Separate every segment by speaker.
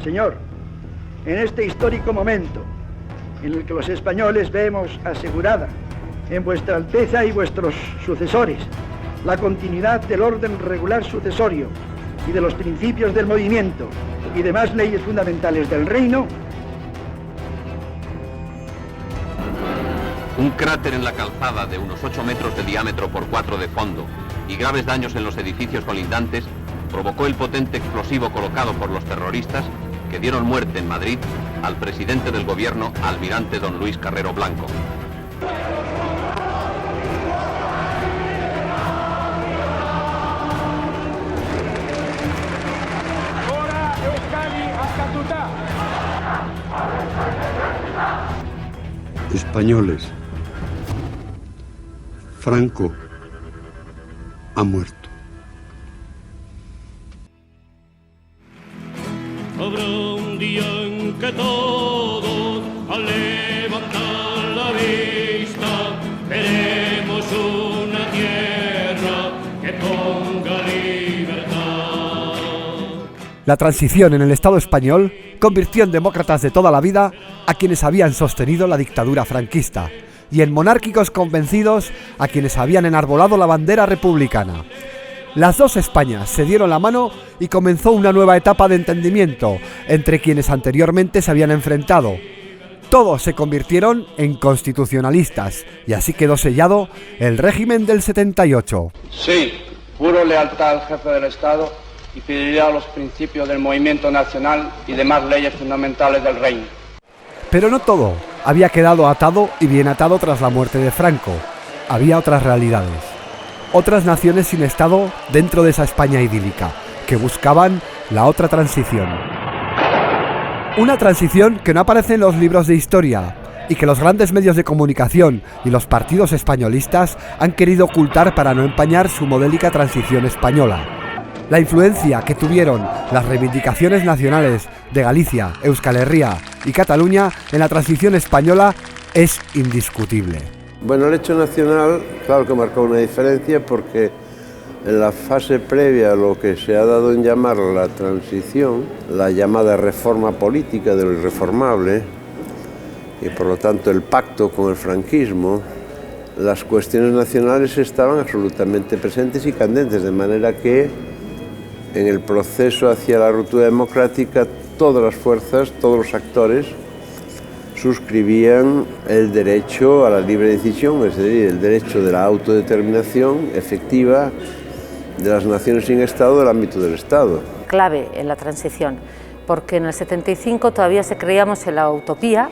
Speaker 1: Señor, en este histórico momento en el que los españoles vemos asegurada en vuestra Alteza y vuestros sucesores la continuidad del orden regular sucesorio y de los principios del movimiento y demás leyes fundamentales del reino.
Speaker 2: Un cráter en la calzada de unos 8 metros de diámetro por 4 de fondo y graves daños en los edificios colindantes provocó el potente explosivo colocado por los terroristas que dieron muerte en Madrid al presidente del gobierno, almirante don Luis Carrero Blanco.
Speaker 3: Españoles, Franco ha muerto.
Speaker 4: Habrá un día en que todos, al levantar la vista, veremos una tierra que ponga libertad.
Speaker 5: La transición en el Estado español convirtió en demócratas de toda la vida a quienes habían sostenido la dictadura franquista y en monárquicos convencidos a quienes habían enarbolado la bandera republicana. Las dos Españas se dieron la mano y comenzó una nueva etapa de entendimiento entre quienes anteriormente se habían enfrentado. Todos se convirtieron en constitucionalistas y así quedó sellado el régimen del 78.
Speaker 6: Sí, juro lealtad al jefe del Estado y fidelidad a los principios del movimiento nacional y demás leyes fundamentales del reino.
Speaker 5: Pero no todo había quedado atado y bien atado tras la muerte de Franco. Había otras realidades. Otras naciones sin Estado dentro de esa España idílica, que buscaban la otra transición. Una transición que no aparece en los libros de historia y que los grandes medios de comunicación y los partidos españolistas han querido ocultar para no empañar su modélica transición española. La influencia que tuvieron las reivindicaciones nacionales de Galicia, Euskal Herria y Cataluña en la transición española es indiscutible.
Speaker 3: Bueno, el hecho nacional, claro que marcó una diferencia porque en la fase previa a lo que se ha dado en llamar la transición, la llamada reforma política de lo irreformable y por lo tanto el pacto con el franquismo, las cuestiones nacionales estaban absolutamente presentes y candentes, de manera que en el proceso hacia la ruptura democrática todas las fuerzas, todos los actores suscribían el derecho a la libre decisión, es decir, el derecho de la autodeterminación efectiva de las naciones sin Estado del ámbito del Estado.
Speaker 7: Clave en la transición, porque en el 75 todavía se creíamos en la utopía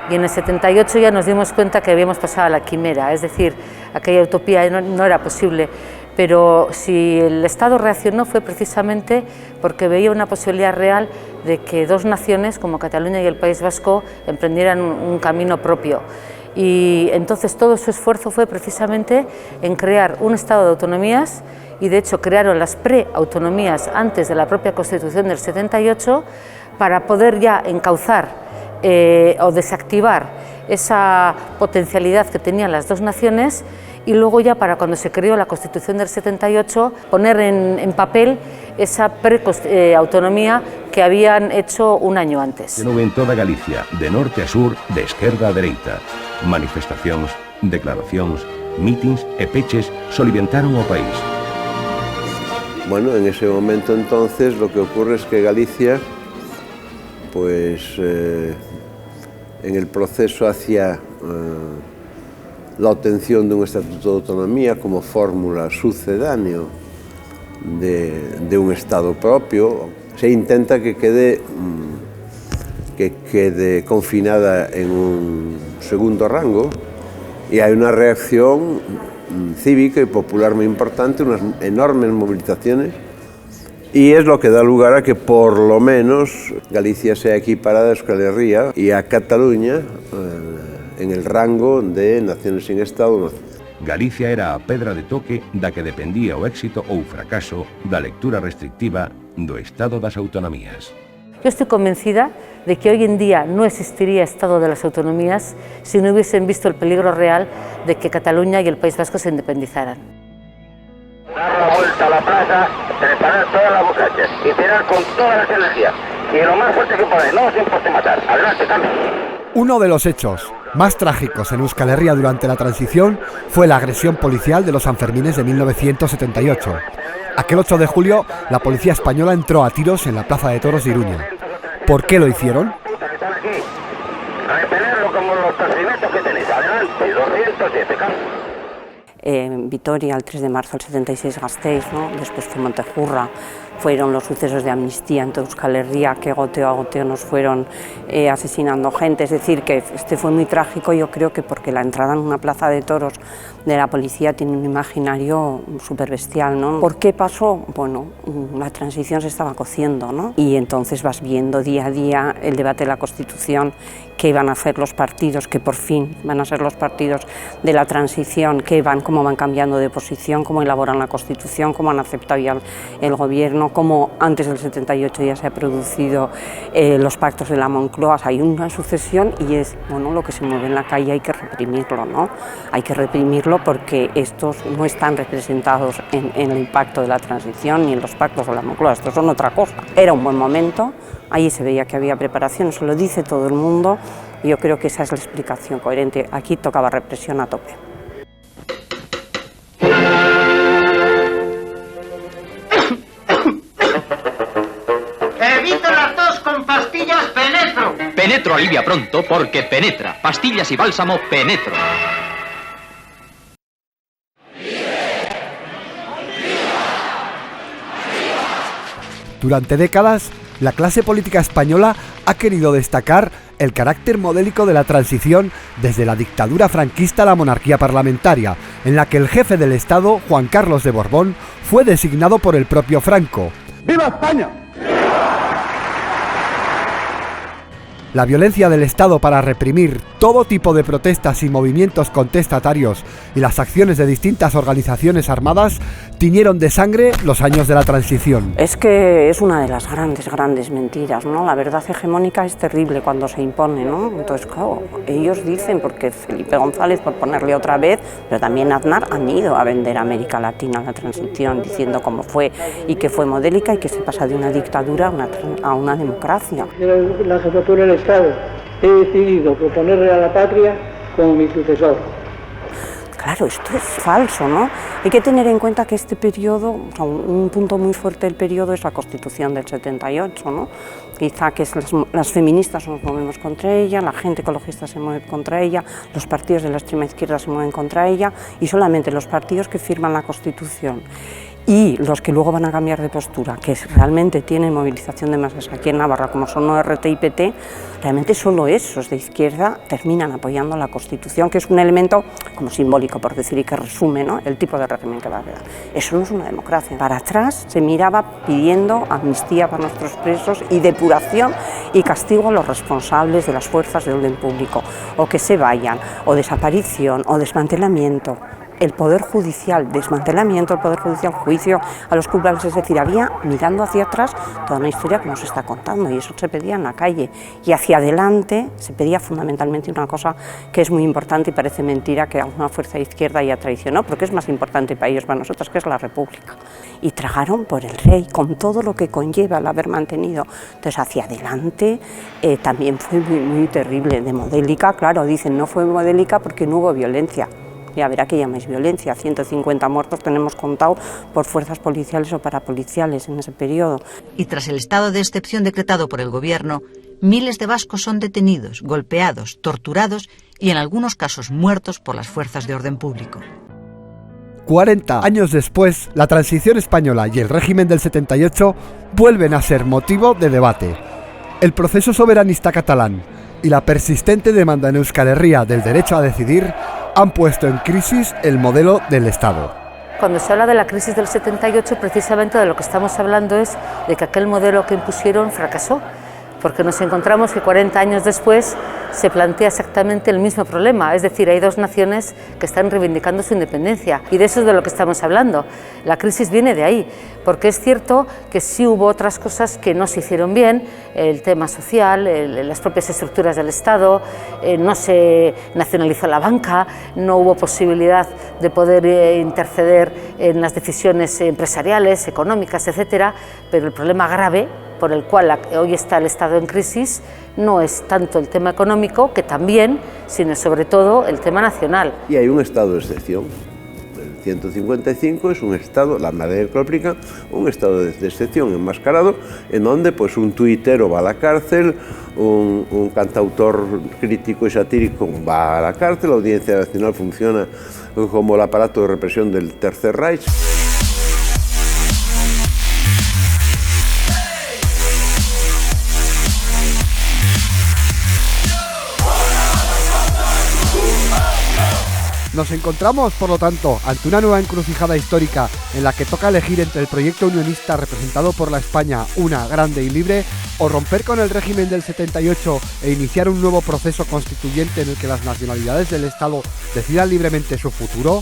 Speaker 7: y en el 78 ya nos dimos cuenta que habíamos pasado a la quimera, es decir, aquella utopía no era posible. Pero si el Estado reaccionó fue precisamente porque veía una posibilidad real de que dos naciones como Cataluña y el País Vasco emprendieran un camino propio. Y entonces todo su esfuerzo fue precisamente en crear un Estado de autonomías y de hecho crearon las preautonomías antes de la propia Constitución del 78 para poder ya encauzar o desactivar esa potencialidad que tenían las dos naciones y luego ya para cuando se creó la Constitución del 78 poner en papel esa autonomía que habían hecho un año antes.
Speaker 8: De novo en toda Galicia, de norte a sur, de esquerda a dereita. Manifestacións, declaracións, mítins e peches soliventaron o país.
Speaker 3: Bueno, en ese momento entonces lo que ocurre es que Galicia, pues en el proceso hacia la obtención de un estatuto de autonomía como fórmula sucedáneo de un Estado propio, se intenta que quede confinada en un segundo rango y hay una reacción cívica y popular muy importante, unas enormes movilizaciones y es lo que da lugar a que por lo menos Galicia sea equiparada a Euskal Herria y a Cataluña en el rango de naciones sin Estado.
Speaker 8: Galicia era a pedra de toque da que dependía o éxito ou fracaso da lectura restrictiva do Estado das Autonomías.
Speaker 7: Yo estoy convencida de que hoy en día no existiría Estado de las Autonomías si no hubiesen visto el peligro real de que Cataluña y el País Vasco se independizaran.
Speaker 9: Dar la vuelta a la plaza, preparar todas las muchachas y tirar con todas las energías. y lo más fuerte que podáis, no os importe matar. Adelante, cambio.
Speaker 5: Uno de los hechos más trágicos en Euskal Herria durante la transición fue la agresión policial de los Sanfermines de 1978. Aquel 8 de julio, la policía española entró a tiros en la Plaza de Toros de Iruña. ¿Por qué lo hicieron?
Speaker 9: Repelerlo como los procedimientos que tenéis. Adelante, 207, cambio.
Speaker 10: Vitoria, el 3 de marzo del 76, Gasteiz, ¿no? Después fue Montejurra, fueron los sucesos de amnistía en toda Euskal Herria, que goteo a goteo nos fueron asesinando gente, es decir, que este fue muy trágico, yo creo que porque la entrada en una plaza de toros de la policía tiene un imaginario súper bestial, ¿no? ¿Por qué pasó? Bueno, la transición se estaba cociendo, ¿no? Y entonces vas viendo día a día el debate de la Constitución, qué van a hacer los partidos, que por fin van a ser los partidos de la transición, cómo van cambiando de posición, cómo elaboran la Constitución, cómo han aceptado ya el gobierno, cómo antes del 78 ya se han producido los pactos de la Moncloa. Hay una sucesión y es lo que se mueve en la calle, hay que reprimirlo, ¿no? Hay que reprimirlo porque estos no están representados en el pacto de la transición ni en los pactos de la Moncloa, estos son otra cosa. Era un buen momento, ahí se veía que había preparación, eso lo dice todo el mundo y yo creo que esa es la explicación coherente. Aquí tocaba represión a tope.
Speaker 11: Evite la tos con pastillas Penetro.
Speaker 12: Penetro alivia pronto porque penetra. Pastillas y bálsamo Penetro.
Speaker 5: Durante décadas, la clase política española ha querido destacar el carácter modélico de la transición desde la dictadura franquista a la monarquía parlamentaria, en la que el jefe del Estado, Juan Carlos de Borbón, fue designado por el propio Franco.
Speaker 1: ¡Viva España!
Speaker 5: La violencia del Estado para reprimir todo tipo de protestas y movimientos contestatarios y las acciones de distintas organizaciones armadas tiñeron de sangre los años de la transición.
Speaker 10: Es que es una de las grandes mentiras, ¿no? La verdad hegemónica es terrible cuando se impone, ¿no? Entonces, claro, ellos dicen, porque Felipe González, por ponerle otra vez, pero también Aznar, han ido a vender a América Latina la transición, diciendo cómo fue y que fue modélica y que se pasa de una dictadura a una democracia.
Speaker 13: La jefatura del Estado, he decidido proponerle a la patria como mi sucesor.
Speaker 10: Claro, esto es falso, ¿no? Hay que tener en cuenta que este periodo, un punto muy fuerte del periodo es la Constitución del 78, ¿no? Quizá que las feministas nos movemos contra ella, la gente ecologista se mueve contra ella, los partidos de la extrema izquierda se mueven contra ella y solamente los partidos que firman la Constitución y los que luego van a cambiar de postura, que realmente tienen movilización de masas aquí en Navarra, como son ORT y PT, realmente solo esos de izquierda terminan apoyando la Constitución, que es un elemento como simbólico, por decir, y que resume, ¿no?, el tipo de régimen que va a haber. Eso no es una democracia. Para atrás se miraba pidiendo amnistía para nuestros presos y depuración y castigo a los responsables de las fuerzas de orden público, o que se vayan, o desaparición, o desmantelamiento. El Poder Judicial, desmantelamiento del Poder Judicial, juicio a los culpables, es decir, había, mirando hacia atrás, toda una historia que nos está contando y eso se pedía en la calle. Y hacia adelante se pedía fundamentalmente una cosa que es muy importante y parece mentira que alguna fuerza de izquierda ya traicionó, porque es más importante para ellos, para nosotros, que es la República. Y tragaron por el rey, con todo lo que conlleva el haber mantenido. Entonces, hacia adelante también fue muy terrible, de modélica, claro, dicen, no fue modélica porque no hubo violencia. Ya verá que llamáis violencia, 150 muertos tenemos contado por fuerzas policiales o parapoliciales en ese periodo.
Speaker 14: Y tras el estado de excepción decretado por el gobierno, miles de vascos son detenidos, golpeados, torturados y en algunos casos muertos por las fuerzas de orden público.
Speaker 5: 40 años después, la transición española y el régimen del 78 vuelven a ser motivo de debate. El proceso soberanista catalán y la persistente demanda en Euskal Herria del derecho a decidir han puesto en crisis el modelo del Estado.
Speaker 7: Cuando se habla de la crisis del 78, precisamente de lo que estamos hablando es de que aquel modelo que impusieron fracasó, porque nos encontramos que 40 años después se plantea exactamente el mismo problema, es decir, hay dos naciones que están reivindicando su independencia y de eso es de lo que estamos hablando. La crisis viene de ahí, porque es cierto que sí hubo otras cosas que no se hicieron bien, el tema social, las propias estructuras del Estado, no se nacionalizó la banca, no hubo posibilidad de poder interceder en las decisiones empresariales, económicas, etcétera, pero el problema grave por el cual hoy está el Estado en crisis no es tanto el tema económico, que también, sino sobre todo el tema nacional.
Speaker 3: Y hay un estado de excepción. El 155 es un estado, la madre que lo aplica, un estado de excepción enmascarado, en donde pues un tuitero va a la cárcel, un cantautor crítico y satírico va a la cárcel, la Audiencia Nacional funciona como el aparato de represión del Tercer Reich.
Speaker 5: Nos encontramos, por lo tanto, ante una nueva encrucijada histórica en la que toca elegir entre el proyecto unionista representado por la España, una grande y libre, o romper con el régimen del 78 e iniciar un nuevo proceso constituyente en el que las nacionalidades del Estado decidan libremente su futuro.